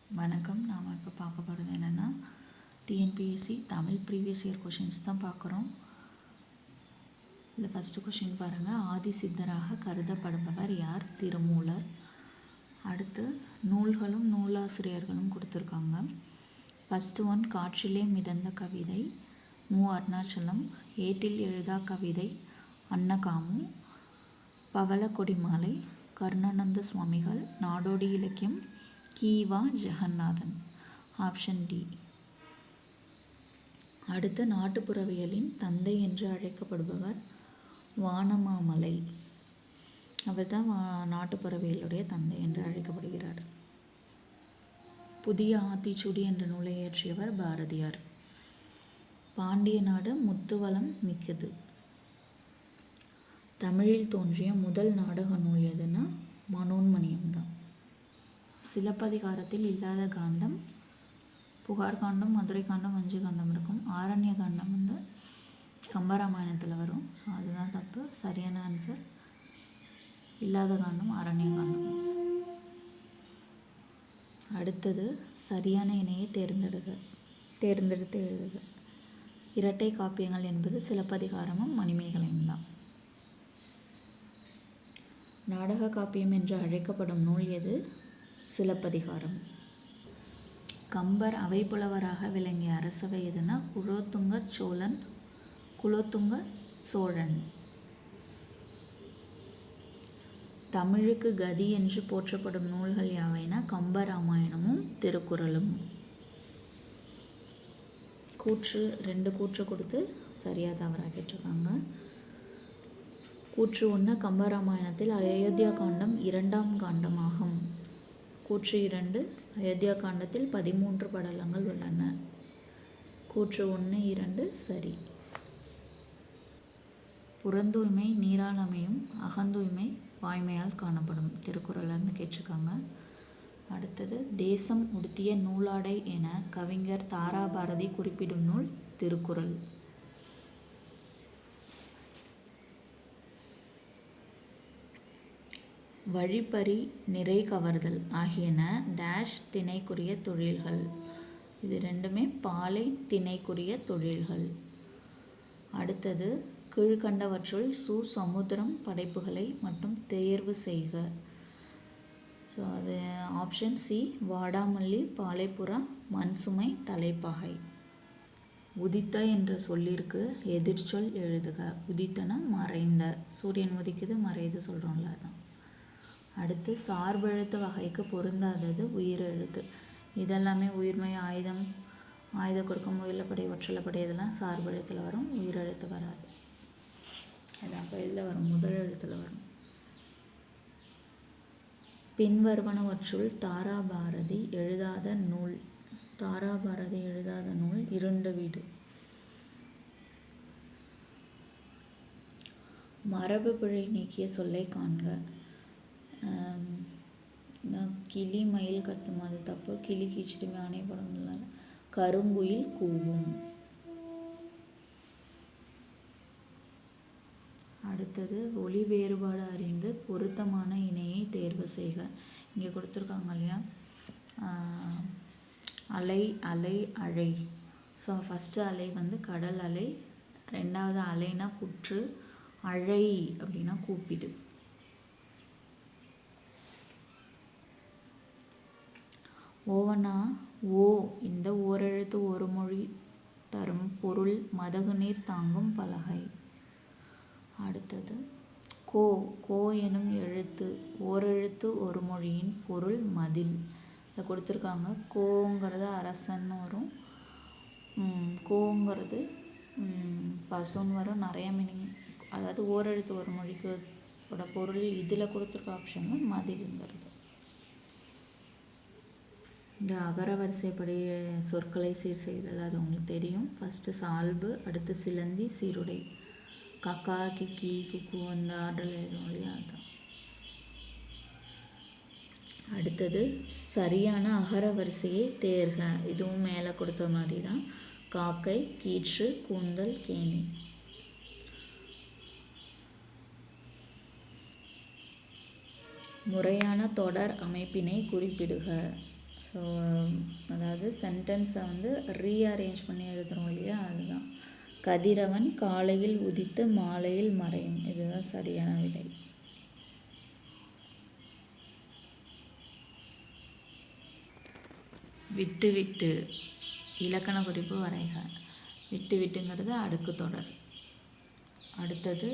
வணக்கம். நாம் இப்போ பார்க்க போகிறது என்னென்னா TNPSC Tamil previous year questions தான் பார்க்குறோம். இதில் ஃபஸ்ட்டு கொஷின் பாருங்கள். ஆதி சித்தராக கருதப்படுபவர் யார்? திருமூலர். அடுத்து நூல்களும் நூலாசிரியர்களும் கொடுத்துருக்காங்க. ஃபஸ்ட்டு ஒன் காற்றிலே மிதந்த கவிதை மு. அருணாச்சலம். ஏட்டில் எழுதா கவிதை அன்னகாமு. பவள கொடிமாலை கருணானந்த சுவாமிகள். நாடோடி இலக்கியம் கீவா ஜெகநாதன். Option D. அடுத்து நாட்டுப்புறவியலின் தந்தை என்று அழைக்கப்படுபவர் வானமாமலை. அவர் தான் நாட்டுப்புறவியலுடைய தந்தை என்று அழைக்கப்படுகிறார். புதிய ஆத்திச்சூடி என்ற நூலை இயற்றியவர் பாரதியார். பாண்டிய நாடு முத்துவளம் மிக்கது. தமிழில் தோன்றிய முதல் நாடக நூல் எதுனா மனோன்மணியம் தான். சிலப்பதிகாரத்தில் இல்லாத காண்டம் புகார் காண்டம், மதுரை காண்டம், வஞ்சி காண்டம் இருக்கும். ஆரண்ய காண்டம் வந்து கம்பராமாயணத்தில் வரும். ஸோ அதுதான் தப்பு. சரியான ஆன்சர் இல்லாத காண்டம் ஆரண்ய காண்டம். அடுத்தது சரியான இணையை தேர்ந்தெடுத்து எழுதுக. இரட்டை காப்பியங்கள் என்பது சிலப்பதிகாரமும் மணிமேகலையும் தான். நாடக காப்பியம் என்று அழைக்கப்படும் நூல் எது? சிலப்பதிகாரம். கம்பர் அவைப்புலவராக விளங்கிய அரசவை எதுனா குலோத்துங்க சோழன். தமிழுக்கு கதி என்று போற்றப்படும் நூல்கள் யாவைனா கம்பராமாயணமும் திருக்குறளும். ரெண்டு கூற்று கொடுத்து சரியாக தவறாக கேட்டிருக்காங்க. கூற்று 1 கம்பராமாயணத்தில் அயோத்தியா காண்டம் 2ஆம் காண்டமாகும். கூற்று 2 அயோத்தியா காண்டத்தில் 13 படலங்கள் உள்ளன. கூற்று 1, 2 சரி. புறந்தூய்மை நீரால் அமையும், அகந்தூய்மை வாய்மையால் காணப்படும். திருக்குறள்னு கேட்டிருக்காங்க. அடுத்தது தேசம் உடுத்திய நூலாடை என கவிஞர் தாராபாரதி குறிப்பிடும் நூல் திருக்குறள். வழிப்பறி நிறை கவர்தல் ஆகியன டேஷ் திணைக்குரிய தொழில்கள். இது ரெண்டுமே பாலை திணைக்குரிய தொழில்கள். அடுத்தது கீழ்கண்டவற்றுள் சமுத்திரம் படைப்புகளை மட்டும் தேர்வு செய்க. ஸோ அது ஆப்ஷன் சி வாடாமல்லி, பாலைப்புறா, மண்சுமை, தலைப்பாகை. உதித்த என்ற சொல்லிற்கு எதிர்ச்சொல் எழுதுக. உதித்தன மறைந்த. சூரியன் உதிக்குது மறையுது சொல்கிறோம்ல அதான். அடுத்து சார்பெழுத்து வகைக்கு பொருந்தாதது உயிரெழுத்து. இதெல்லாமே உயிர்மை, ஆயுத குறுக்கம், முயலப்படை, ஒற்றலப்படை இதெல்லாம் சார்பெழுத்தில் வரும், உயிரெழுத்து வராது. அதான் அப்போ இதில் வரும், முதல் எழுத்தில் வரும். பின்வருவனவற்றுள் தாராபாரதி எழுதாத நூல் இருண்ட வீடு. மரபு பிழை நீக்கிய சொல்லை காண்க. கிளி மயில் கத்தும் அது தப்பு. கிளி கீச்சிட்டுமே ஆணைப்படும். கருங்குயில் கூவும். அடுத்தது ஒளி வேறுபாடு அறிந்து பொருத்தமான இணையை தேர்வு செய்க. இங்கே கொடுத்துருக்காங்க இல்லையா, அலை, அழை. ஸோ ஃபஸ்ட்டு அலை வந்து கடல் அலை, ரெண்டாவது அலைனா புற்று, அழை அப்படின்னா கூப்பிடு. ஓவனா ஓ இந்த ஓரெழுத்து ஒரு மொழி தரும் பொருள் மதகு நீர் தாங்கும் பலகை. அடுத்தது கோ எனும் எழுத்து ஓரெழுத்து ஒரு மொழியின் பொருள் மதில். இதை கொடுத்துருக்காங்க. கோங்கிறது அரசன்னு வரும், கோங்கிறது பசுன்னு வரும். நிறைய மீனிங், அதாவது ஓரெழுத்து ஒரு மொழிக்கு பொருள் இதில் கொடுத்துருக்க ஆப்ஷன் மதில்ங்கிறது. இந்த அகர வரிசைப்படி சொற்களை சீர் செய்தல் அது உங்களுக்கு தெரியும். ஃபஸ்ட்டு சால்பு, அடுத்து சிலந்தி, சீருடை. கக்கா, கிக்கி, குக்கு அந்த ஆர்டரில் எழுதும் இல்லையா அதுதான். அடுத்தது சரியான அகர வரிசையை தேர்க. இதுவும் மேலே கொடுத்த மாதிரி தான். காக்கை, கீற்று, கூந்தல், கேணி. முறையான தொடர் அமைப்பினை குறிப்பிடுக. ஸோ அதாவது சென்டென்ஸை வந்து ரீஅரேஞ்ச் பண்ணி எழுதுகிறோம் இல்லையா, அதுதான். கதிரவன் காலையில் உதித்து மாலையில் மறையும், இதுதான் சரியான விடை. விட்டு விட்டு இலக்கண குறிப்பு வரைக. விட்டு விட்டுங்கிறது அடுக்கு தொடர். அடுத்தது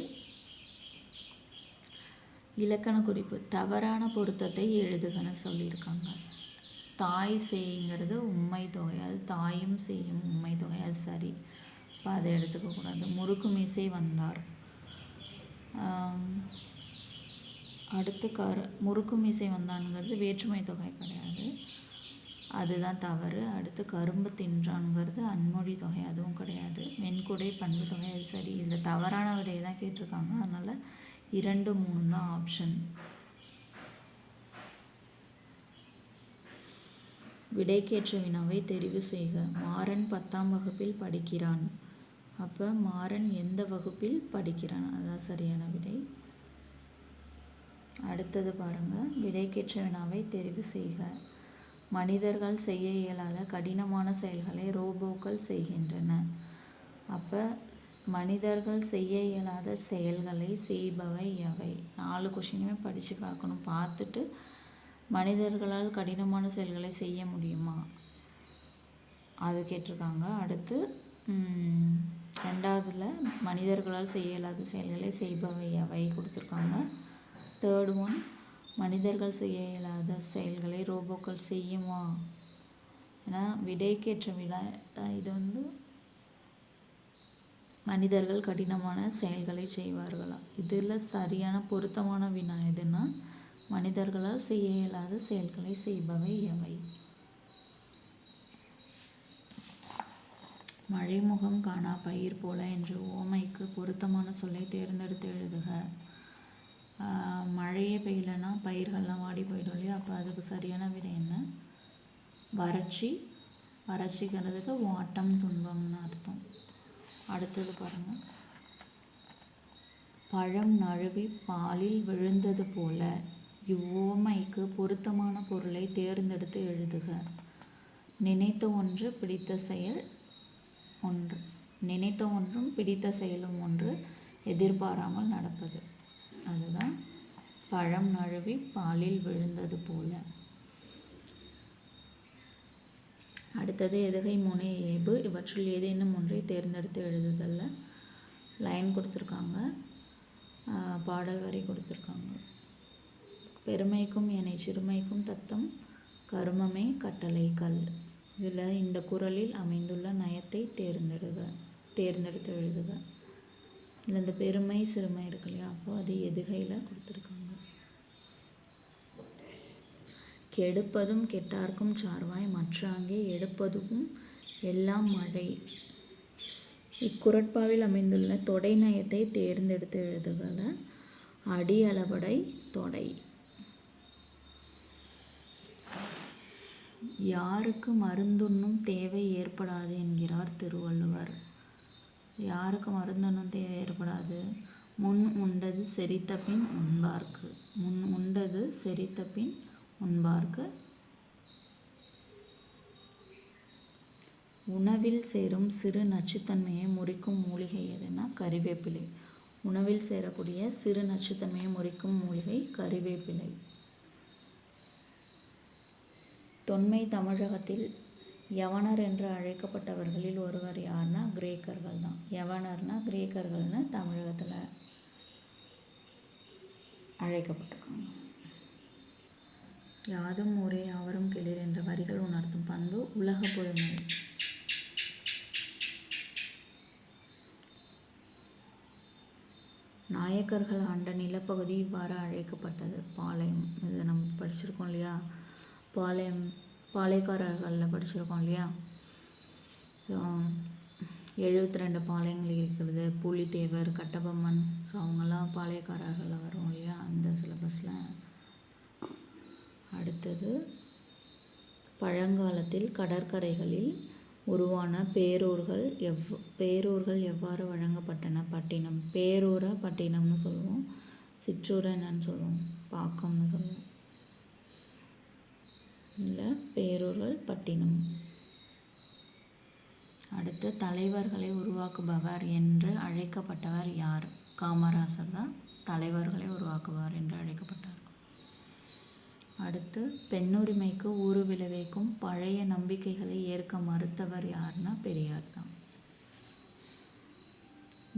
இலக்கண குறிப்பு, தவறான பொருத்தத்தை எழுதுகன்னு சொல்லியிருக்காங்க. தாய் செய்ங்கிறது உண்மை தொகை, அது தாயும் செய்யும் உண்மை தொகை, அது சரி. இப்போ அதை எடுத்துக்கக்கூடாது. முறுக்கு மீசை வந்தார். அடுத்து முறுக்கு மீசை வந்தான்ங்கிறது வேற்றுமை தொகை கிடையாது, அதுதான் தவறு. அடுத்து கரும்பு தின்றான்ங்கிறது அன்மொழி தொகை, அதுவும் கிடையாது. வெண்குடை பண்பு தொகை, அது சரி. இதில் தவறான விடையை தான் கேட்டிருக்காங்க, அதனால் 2, 3 தான் ஆப்ஷன். விடைக்கேற்ற வினாவை தெரிவு செய்க. மாறன் 10ஆம் வகுப்பில் படிக்கிறான். அப்போ மாறன் எந்த வகுப்பில் படிக்கிறான், அதுதான் சரியான விடை. அடுத்தது பாருங்கள், விடைக்கேற்ற வினாவை தெரிவு செய்க. மனிதர்கள் செய்ய இயலாத கடினமான செயல்களை ரோபோக்கள் செய்கின்றன. அப்போ மனிதர்கள் செய்ய இயலாத செயல்களை செய்பவை எவை? 4 கொஷினுமே படித்து பார்க்கணும். பார்த்துட்டு மனிதர்களால் கடினமான செயல்களை செய்ய முடியுமா அது கேட்டிருக்காங்க. அடுத்து 2வதுல மனிதர்களால் செய்ய இயலாத செயல்களை செய்பவை எவை கொடுத்துருக்காங்க. 3rd ஒன், மனிதர்கள் செய்ய இயலாத செயல்களை ரோபோக்கள் செய்யுமா? ஏன்னா விடைக்கேற்ற விடை இது வந்து மனிதர்கள் கடினமான செயல்களை செய்வார்களா, இதில் சரியான பொருத்தமான வினா எதுனா மனிதர்களால் செய்ய இயலாத செயல்களை செய்பவை எவை? மழைமுகம் காணா பயிர் போல என்ற ஓமைக்கு பொருத்தமான சொல்லை தேர்ந்தெடுத்து எழுதுக. மழையே பெய்யலைன்னா பயிர்கள்லாம் வாடி போயிடும் இல்லையா, அப்போ அதுக்கு சரியான விடை என்ன? வறட்சி. வறட்சிக்கிறதுக்கு வாட்டம் துன்பம்னு அர்த்தம். அடுத்தது பாருங்கள், பழம் நழுவி பாலில் விழுந்தது போல இவ்வோமைக்கு பொருத்தமான பொருளை தேர்ந்தெடுத்து எழுதுக. நினைத்த ஒன்று பிடித்த செயல் ஒன்று, நினைத்த ஒன்றும் பிடித்த செயலும் ஒன்று, எதிர்பாராமல் நடப்பது, அதுதான் பழம் நழுவி பாலில் விழுந்தது போல. அடுத்தது எதுகை முனை ஏபு, இவற்றுள் ஏதேனும் ஒன்றை தேர்ந்தெடுத்து எழுதுதல்ல. லைன் கொடுத்துருக்காங்க, பாடல் வரி கொடுத்துருக்காங்க. பெருமைக்கும் என்னை சிறுமைக்கும் தத்தம் கருமமே கட்டளை கல். இதில் இந்த குறளில் அமைந்துள்ள நயத்தை தேர்ந்தெடுத்து எழுதுக. இதில் இந்த பெருமை சிறுமை இருக்கு இல்லையா, அப்போ அது எதுகையில் கொடுத்துருக்காங்க. கெடுப்பதும் கெட்டார்க்கும் சார்வாய் மற்றாங்கே எடுப்பதும் எல்லாம் மழை. இக்குறட்பாவில் அமைந்துள்ள தொடை நயத்தை தேர்ந்தெடுத்து எழுதுகள. அடி அளபடை தொடை. யாருக்கு மருந்துண்ணும் தேவை ஏற்படாது என்கிறார் திருவள்ளுவர். யாருக்கு மருந்துண்ணும் தேவை ஏற்படாது? முன் உண்டது செரித்த பின் உண்பார்க்கு. முன் உண்டது செரித்த பின் உண்பார்க்கு. உணவில் சேரும் சிறு நச்சுத்தன்மையை முறிக்கும் மூலிகை எதுனா கறிவேப்பிலை. உணவில் சேரக்கூடிய சிறு நச்சுத்தன்மையை முறிக்கும் மூலிகை கறிவேப்பிலை. தொன்மை தமிழகத்தில் யவனர் என்று அழைக்கப்பட்டவர்களில் ஒருவர் யாருன்னா கிரேக்கர்கள் தான். யவனர்னா கிரேக்கர்கள்னு தமிழகத்தில் அழைக்கப்பட்டிருக்காங்க. யாதும் ஊரே யாவரும் கேளீர் என்ற வரிகள் உணர்த்தும் பண்பு உலக பொதுமை. நாயக்கர்கள் ஆண்ட நிலப்பகுதி இவ்வாறு அழைக்கப்பட்டது பாளையம். இதை நம்ம படிச்சிருக்கோம் இல்லையா, பாளையக்காரர்களில் படிச்சிருக்கோம் இல்லையா. ஸோ 72 பாளையங்கள் இருக்கிறது. புலித்தேவர், கட்டபொம்மன், ஸோ அவங்கெல்லாம் பாளையக்காரர்களில் வரும் இல்லையா அந்த சிலபஸில். அடுத்தது பழங்காலத்தில் கடற்கரைகளில் உருவான பேரூர்கள் எவ்வாறு வழங்கப்பட்டன? பட்டினம். பேரூரை பட்டினம்னு சொல்லுவோம். சிற்றூரை என்னன்னு சொல்லுவோம்? பாக்கம்னு சொல்லுவோம். இல்லை பேரூர்கள் பட்டினம். அடுத்து தலைவர்களை உருவாக்குபவர் என்று அழைக்கப்பட்டவர் யார்? காமராசர் தான் தலைவர்களை உருவாக்குபவர் என்று அழைக்கப்பட்டார். அடுத்து பெண்ணுரிமைக்கு ஊறு விளைவிக்கும் பழைய நம்பிக்கைகளை ஏற்க மறுத்தவர் யாருன்னா பெரியார் தான்.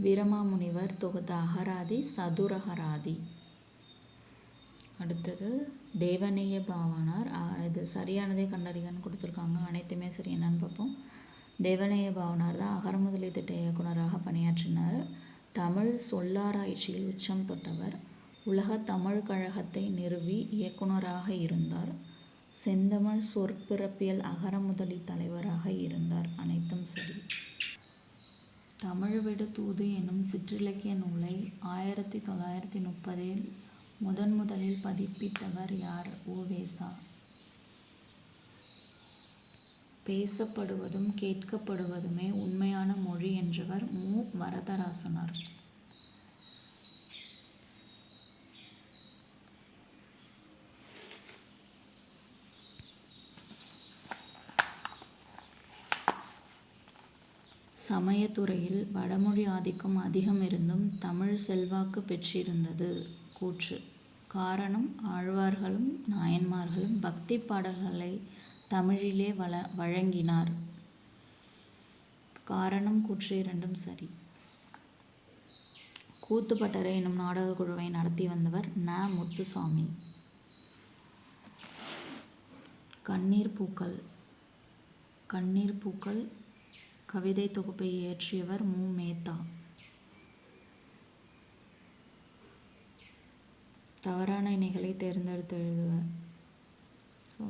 வீரமாமுனிவர் தொகுத்த அகராதி சதுரகராதி. அடுத்தது தேவநேய பாவாணர். இது சரியானதே கண்டறிகன்னு கொடுத்துருக்காங்க. அனைத்துமே சரி. என்னன்னு பார்ப்போம். தேவநேய பாவாணர் தான் அகரமுதலி திட்ட இயக்குனராக பணியாற்றினார். தமிழ் சொல்லாராய்ச்சியில் உச்சம் தொட்டவர். உலக தமிழ் கழகத்தை நிறுவி இயக்குனராக இருந்தார். செந்தமிழ் சொற்பிறப்பியல் அகரமுதலி தலைவராக இருந்தார். அனைத்தும் சரி. தமிழ்விடு தூது என்னும் சிற்றிலக்கிய நூலை 1930 முதலில் பதிப்பித்தவர் யார்? ஓவேசா. பேசப்படுவதும் கேட்கப்படுவதுமே உண்மையான மொழி என்றவர் மு. வரதராசனார். சமயத்துறையில் வடமொழி ஆதிக்கம் அதிகம் இருந்தும் தமிழ் செல்வாக்கு பெற்றிருந்தது. கூற்று. காரணம், ஆழ்வார்களும் நாயன்மார்களும் பக்தி பாடல்களை தமிழிலே வழங்கினார். காரணம், கூற்று இரண்டும் சரி. கூத்துப்பட்டறை என்னும் நாடக குழுவை நடத்தி வந்தவர் ந. முத்துசாமி. கண்ணீர் பூக்கள் கவிதை தொகுப்பை இயற்றியவர் மு. மேத்தா. தவறான இணைகளை தேர்ந்தெடுத்து எழுதுக.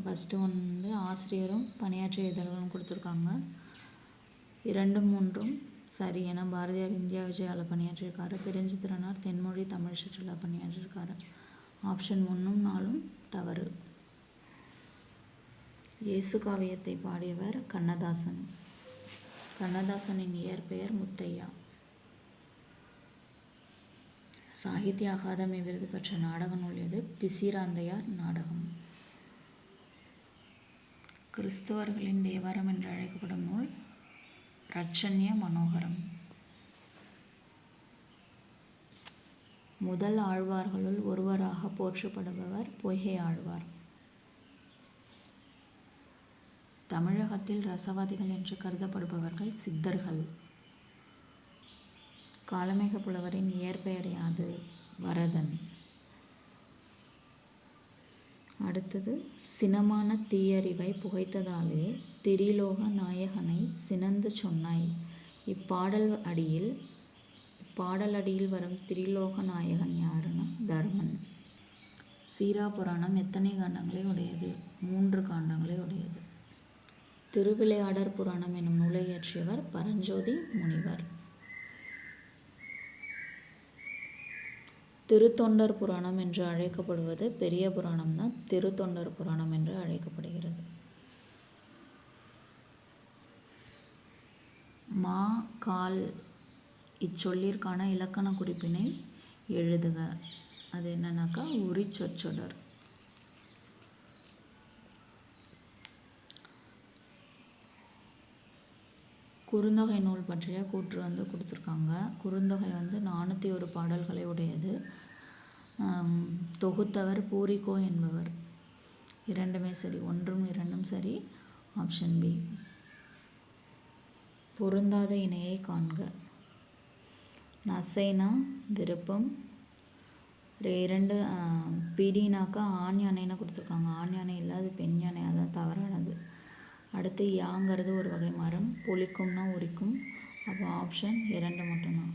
ஃபஸ்ட்டு ஒன்று ஆசிரியரும் பணியாற்றிய இதழ்களும் கொடுத்துருக்காங்க. 2, 3 சரி. ஏன்னா பாரதியார் இந்தியா விஜயாவில் பணியாற்றியிருக்காரு. பெருஞ்சித்திரனார் தென்மொழி தமிழ் சுற்றுலா பணியாற்றியிருக்காரு. ஆப்ஷன் 1, 4 தவறு. இயேசு காவியத்தை பாடியவர் கண்ணதாசன். கண்ணதாசனின் இயற்பெயர் முத்தையா. சாகித்ய அகாதமி விருது பெற்ற நாடக நூல் எது? பிசிராந்தையார் நாடகம். கிறிஸ்தவர்களின் தேவாரம் என்று அழைக்கப்படும் நூல் இரட்சண்ய மனோகரம். முதல் ஆழ்வார்களுள் ஒருவராக போற்றப்படுபவர் பொய்கை ஆழ்வார். தமிழகத்தில் ரசவாதிகள் என்று கருதப்படுபவர்கள் சித்தர்கள். காளமேக புலவரின் இயற்பெயர் யாது? வரதன். அடுத்தது சினமான தீயறிவை புகைத்ததாலே திரிலோக நாயகனை சினந்து சொன்னாய். இப்பாடலடியில் வரும் திரிலோக நாயகன் யாருன்னா தர்மன். சீரா புராணம் எத்தனை காண்டங்களை உடையது? 3 காண்டங்களை உடையது. திருவிளையாடற் புராணம் என்னும் நூலை இயற்றியவர் பரஞ்சோதி முனிவர். திருத்தொண்டர் புராணம் என்று அழைக்கப்படுவது பெரிய புராணம் தான் திருத்தொண்டர் புராணம் என்று அழைக்கப்படுகிறது. மா கால் இச்சொல்லிற்கான இலக்கண குறிப்பினை எழுதுக. அது என்னன்னாக்கா உரி சொற்றொடர். குறுந்தொகை நூல் பற்றிய கூற்று கொடுத்துருக்காங்க. குறுந்தொகை 401 பாடல்களை உடையது. தொகுத்தவர் பூரிகோ என்பவர். 2மே சரி. 1ம் 2ம் சரி. Option B. பொருந்தாத இணையை காண்க. நசைனா விருப்பம். 2 பிடினாக்கா ஆண் யானைன்னு கொடுத்துருக்காங்க. ஆண் யானை இல்லை, அது பெண் யானை. அதான் தவறானது. அடுத்து யாங்கிறது ஒரு வகை மரம். புளிக்கும்னா உரிக்கும். அப்போ ஆப்ஷன் 2 மட்டும்தான்.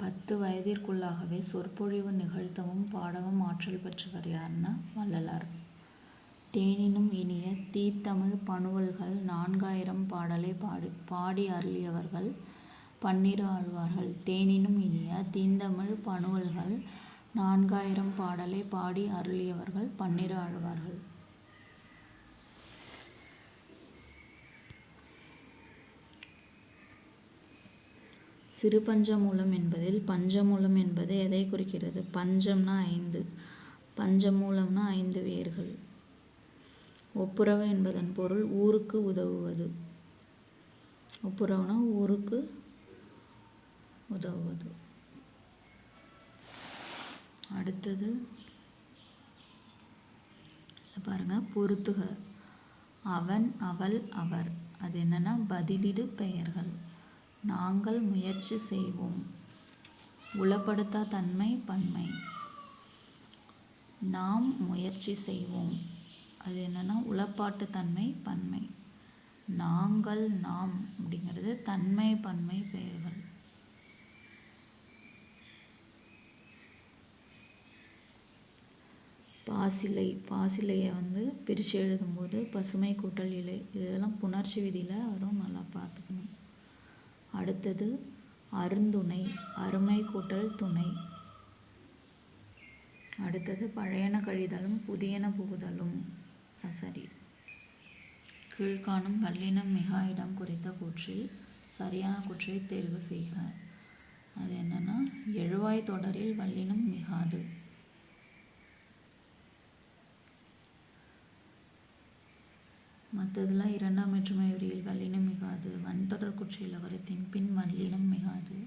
10 வயதிற்குள்ளாகவே சொற்பொழிவு நிகழ்த்தவும் பாடவும் ஆற்றல் பெற்றவர் யாருன்னா வள்ளலார். தேனினும் இனிய தீத்தமிழ் பணுவல்கள் 4000 பாடலை பாடி அருளியவர்கள் 12 ஆழ்வார்கள். தேனினும் இனிய தீந்தமிழ் பணுவல்கள் 4000 பாடலை பாடி அருளியவர்கள் 12 ஆழ்வார்கள். சிறு பஞ்சமூலம் என்பதில் பஞ்சமூலம் என்பது எதை குறிக்கிறது? பஞ்சம்னா 5, பஞ்சமூலம்னா 5 வேர்கள். ஒப்புரவு என்பதன் பொருள் ஊருக்கு உதவுவது. ஒப்புரவுனா ஊருக்கு உதவுவது. அடுத்தது பாருங்கள், பொறுத்துக. அவன், அவள், அவர் அது என்னென்னா பதிலிடு பெயர்கள். நாங்கள் முயற்சி செய்வோம். உளப்படுத்தா தன்மை பன்மை. நாம் முயற்சி செய்வோம் அது என்னென்னா உளப்பாட்டு தன்மை பன்மை. நாங்கள், நாம் அப்படிங்கிறது தன்மை பன்மை பெயர்கள். பாசிலை, பாசிலையை பிரித்து எழுதும்போது பசுமை கூட்டல் இலை, இதெல்லாம் புணர்ச்சி விதியில் வரும், நல்லா பார்த்துக்கணும். அடுத்தது அருந்துணை, அருமை கூட்டல் துணை. அடுத்தது பழையன கழிதலும் புதியன புகுதலும். சரி. கீழ்காணும் வல்லினம் மிகா இடம் குறித்த கூற்றில் சரியான கூற்றை தேர்வு செய்க. அது என்னென்னா எழுவாய் தொடரில் வல்லினம் மிகாது. மற்றதெல்லாம் இரண்டாம் வேற்றுமை உரியில் வல்லினம் மிகாது. வன்தொடர் குற்றியலகரத்தின் பின் வல்லினம் மிகாது.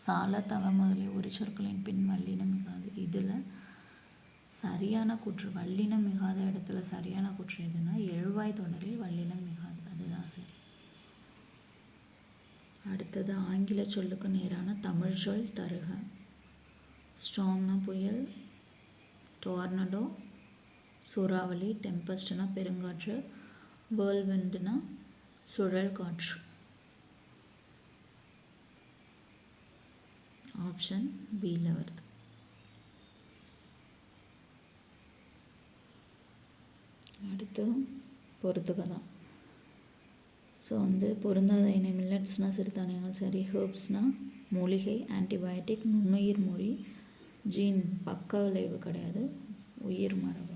சால தவ முதலிய ஒரு சொற்களின் பின் வல்லினம் மிகாது. இதில் சரியான கூற்று வல்லினம் மிகாத இடத்துல சரியான கூற்று எதுனா எழுவாய் தொடரில் வல்லினம் மிகாது, அதுதான் சரி. அடுத்தது ஆங்கில சொல்லுக்கு நேரான தமிழ் சொல் தருக. ஸ்டார்ம்னா புயல், டோர்னடோ சூறாவளி, டெம்பஸ்ட்னா பெருங்காற்று, வேர்ல்விண்டுனா சுழல் காற்று. ஆப்ஷன் பியில் வருது. அடுத்து பொறுத்துக்க தான். ஸோ பொருந்தாத இணை மில்லட்ஸ்னால் சிறுதானியங்கள் சரி, ஹெர்ப்ஸ்னால் மூலிகை, ஆன்டிபயோட்டிக் நுண்ணுயிர் மொழி, ஜீன் பக்க விளைவு கிடையாது, உயிர் மரபணு.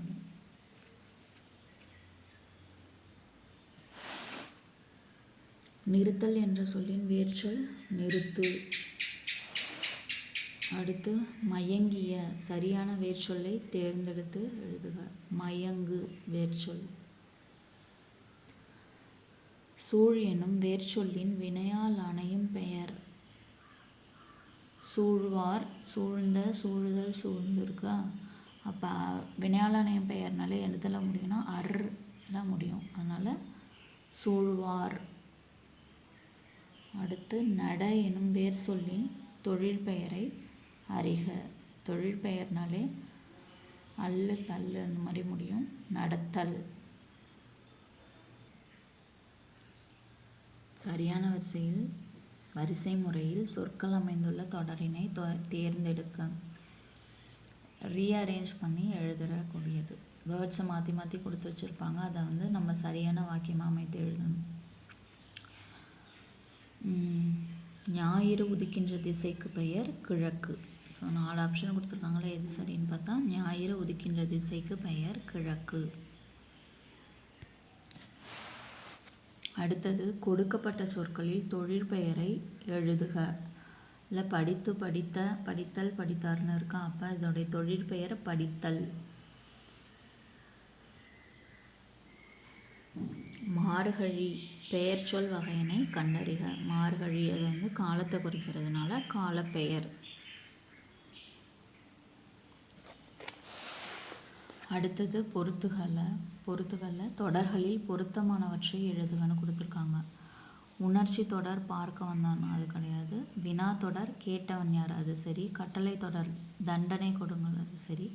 நிறுத்தல் என்ற சொல்லின் வேர்ச்சொல் நிறுத்து. அடுத்து மயங்கிய, சரியான வேர்ச்சொல்லை தேர்ந்தெடுத்து எழுதுக. மயங்கு வேர்ச்சொல். சூழ் எனும் வேர்ச்சொல்லின் வினையால் அணையும் பெயர். சூழ்வார், சூழ்ந்த, சூழுதல், சூழ்ந்து இருக்கா. அப்போ வினையால் அணையும் பெயர்னாலே எதுல முடியும்னா எல்லாம் முடியும், அதனால் சூழ்வார். அடுத்து நட எனும் வேர் சொல்லின் தொழில் பெயரை அறிக. தொழில் பெயர்னாலே அல்லு தள்ளு அந்த மாதிரி முடியும், நடத்தல். சரியான வரிசை முறையில் சொற்கள் அமைந்துள்ள தொடரினை தேர்ந்தெடுக்க. ரீஅரேஞ்ச் பண்ணி எழுதக்கூடியது. வேர்ட்ஸை மாற்றி மாற்றி கொடுத்து வச்சுருப்பாங்க, அதை நம்ம சரியான வாக்கியமாக அமைத்து எழுதணும். ஞாயிறு உதிக்கின்ற திசைக்கு பெயர் கிழக்கு. ஸோ 4 ஆப்ஷன் கொடுத்துருக்காங்களே, எது சரின்னு பார்த்தா ஞாயிறு உதிக்கின்ற திசைக்கு பெயர் கிழக்கு. அடுத்தது கொடுக்கப்பட்ட சொற்களில் தொழில் பெயரை எழுதுக. இல்லை படித்து, படித்த, படித்தல், படித்தார்னு இருக்கா. அப்போ இதோடைய தொழில் பெயர் படித்தல். மார்கழி பெயர் சொல் வகையினை கண்டறிக. மார்கழி அது காலத்தை குறிக்கிறதுனால காலப்பெயர். அடுத்தது பொறுத்துகல்ல தொடர்களில் பொருத்தமானவற்றை எழுதுகன்னு கொடுத்துருக்காங்க. உணர்ச்சி தொடர் பார்க்க வந்தான்னா அது கிடையாது. வினா தொடர் கேட்டவன் யார் அது சரி. கட்டளை தொடர் தண்டனை கொடுங்கள் அது சரி.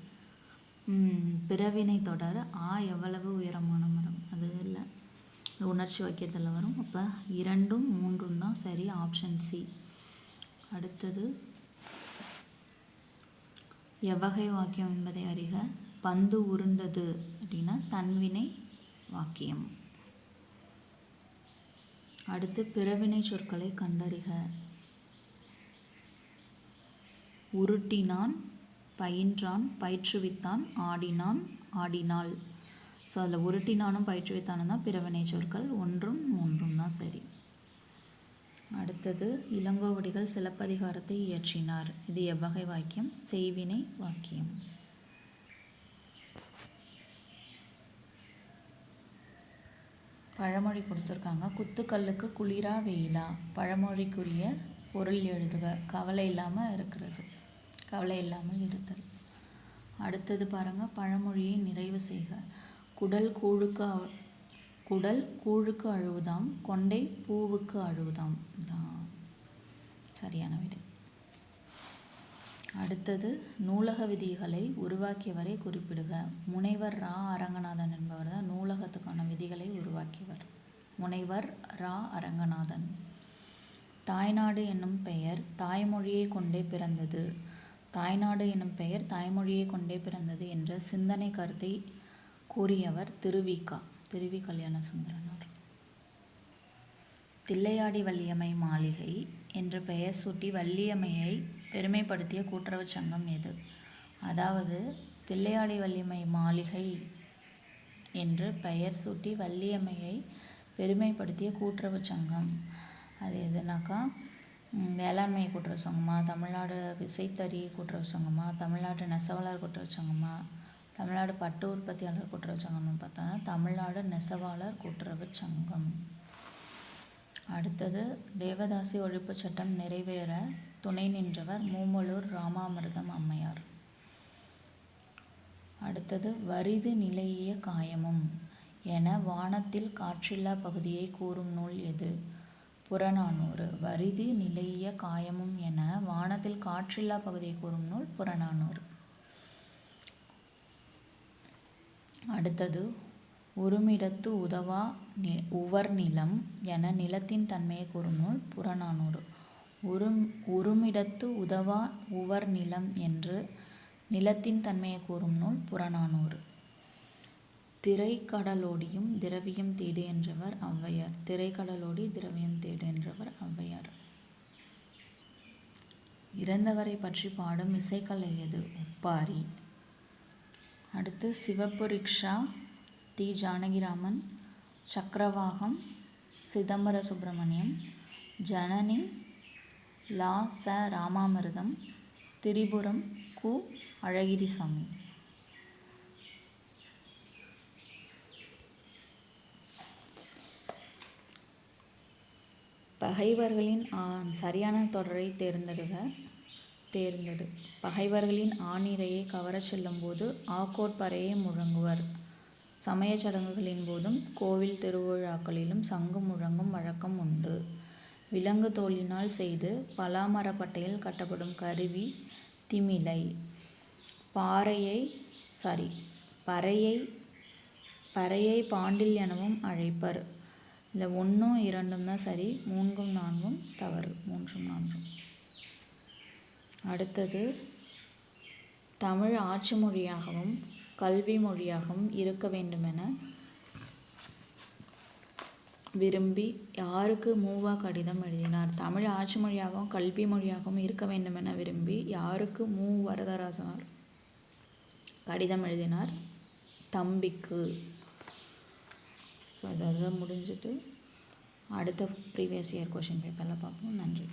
பிறவினை தொடர் எவ்வளவு உயரமான மரம் அது இல்லை, உணர்ச்சி வாக்கியத்தில் வரும். அப்போ 2, 3 தான் சரி, ஆப்ஷன் சி. அடுத்தது எவ்வகை வாக்கியம் என்பதை அறிக. பந்து உருண்டது அப்படின்னா தன்வினை வாக்கியம். அடுத்து பிறவினை சொற்களை கண்டறிக. உருட்டினான், பயின்றான், பயிற்றுவித்தான், ஆடினான், ஆடினாள். ஸோ அதில் உருட்டினானும் பயிற்றுவித்தானும் தான் பிறவினை சொற்கள். 1, 3 தான் சரி. அடுத்தது இளங்கோவடிகள் சிலப்பதிகாரத்தை இயற்றினார். இது எவ்வகை வாக்கியம்? செய்வினை வாக்கியம். பழமொழி கொடுத்துருக்காங்க. குத்துக்கல்லுக்கு குளிரா வெயிலா? பழமொழிக்குரிய பொருள் எழுதுக. கவலை இல்லாமல் இருக்கிறது, கவலை இல்லாமல் இருத்தல். அடுத்தது பாருங்கள், பழமொழியை நிறைவு செய்க. குடல் கூழுக்கு அழுவுதாம், கொண்டை பூவுக்கு அழுவுதாம் தான் சரியான விடை. அடுத்தது, நூலக விதிகளை உருவாக்கியவரை குறிப்பிடுக. முனைவர் ரா அரங்கநாதன் என்பவர் தான் நூலகத்துக்கான விதிகளை உருவாக்கியவர். முனைவர் ரா அரங்கநாதன். தாய்நாடு என்னும் பெயர் தாய்மொழியை கொண்டே பிறந்தது. தாய்நாடு என்னும் பெயர் தாய்மொழியை கொண்டே பிறந்தது என்ற சிந்தனை கருத்தை கூறியவர் திருவி கல்யாண சுந்தரனார். தில்லையாடி வள்ளியம்மை மாளிகை என்று பெயர் சூட்டி வள்ளியம்மையை பெருமைப்படுத்திய கூட்டுறவு சங்கம் எது? அதாவது தில்லையாடி வள்ளியம்மை மாளிகை என்று பெயர் சூட்டி வள்ளியம்மையை பெருமைப்படுத்திய கூட்டுறவு சங்கம் அது எதுனாக்கா, வேளாண்மை கூட்டுறவு சங்கமா, தமிழ்நாடு விசைத்தறி கூட்டுறவு சங்கமா, தமிழ்நாடு நெசவாளர் கூட்டுறவு சங்கமா, தமிழ்நாடு பட்டு உற்பத்தியாளர் கூட்டுறவு சங்கம்னு பார்த்தா தமிழ்நாடு நெசவாளர் கூட்டுறவு சங்கம். அடுத்தது, தேவதாசி ஒழிப்பு சட்டம் நிறைவேற துணை நின்றவர் மூமலூர் ராமாமிர்தம் அம்மையார். அடுத்தது, வரிது நிலையிய காயமும் என வானத்தில் காற்றில்லா பகுதியை கூறும் நூல் எது? புறநானூறு. வரிது நிலையிய காயமும் என வானத்தில் காற்றில்லா பகுதியை கூறும் நூல் புறநானூறு. அடுத்தது, உருமிடத்து உதவா உவர் நிலம் என நிலத்தின் தன்மையை கூறும் நூல் புறநானூறு. உருமிடத்து உதவா உவர் நிலம் என்று நிலத்தின் தன்மையை கூறும் நூல் புறநானூறு. திரைக்கடலோடியும் திரவியம் தேடு என்றவர் ஔவையார். திரைக்கடலோடி திரவியம் தேடு என்றவர் ஔவையார். இறந்தவரை பற்றி பாடும் இசைக்கலை எது? ஒப்பாரி. அடுத்து, சிவப்பு ரிக்ஷா தி. ஜானகிராமன், சக்கரவாகம் சிதம்பர சுப்பிரமணியம், ஜனனி லா. ச. ராமாமிர்தம், திரிபுரம் கு. அழகிரிசாமி. பகைவர்களின் சரியான தொடரை தேர்ந்தெடு. பகைவர்களின் ஆணிரையை கவரச் செல்லும் போது ஆக்கோட்பறையை முழங்குவர். சமய சடங்குகளின் போதும் கோவில் திருவிழாக்களிலும் சங்கு முழங்கும் வழக்கம் உண்டு. விலங்கு தோலினால் செய்து பலாமரப்பட்டையில் கட்டப்படும் கருவி திமிலை. பறையை பாண்டில் எனவும் அழைப்பர். இல்லை 1, 2 தான் சரி, 3, 4 தவறு. 3, 4. அடுத்தது, தமிழ் ஆட்சி மொழியாகவும் கல்வி மொழியாகவும் இருக்க வேண்டுமென விரும்பி யாருக்கு மூவா கடிதம் எழுதினார்? தமிழ் ஆட்சி மொழியாகவும் கல்வி மொழியாகவும் இருக்க வேண்டுமென விரும்பி யாருக்கு மு. வரதராசனார் கடிதம் எழுதினார்? தம்பிக்கு. ஸோ அதெல்லாம் முடிஞ்சுட்டு அடுத்த ப்ரீவியஸ் இயர் கொஷின் பேப்பரில் பார்ப்போம். நன்றி.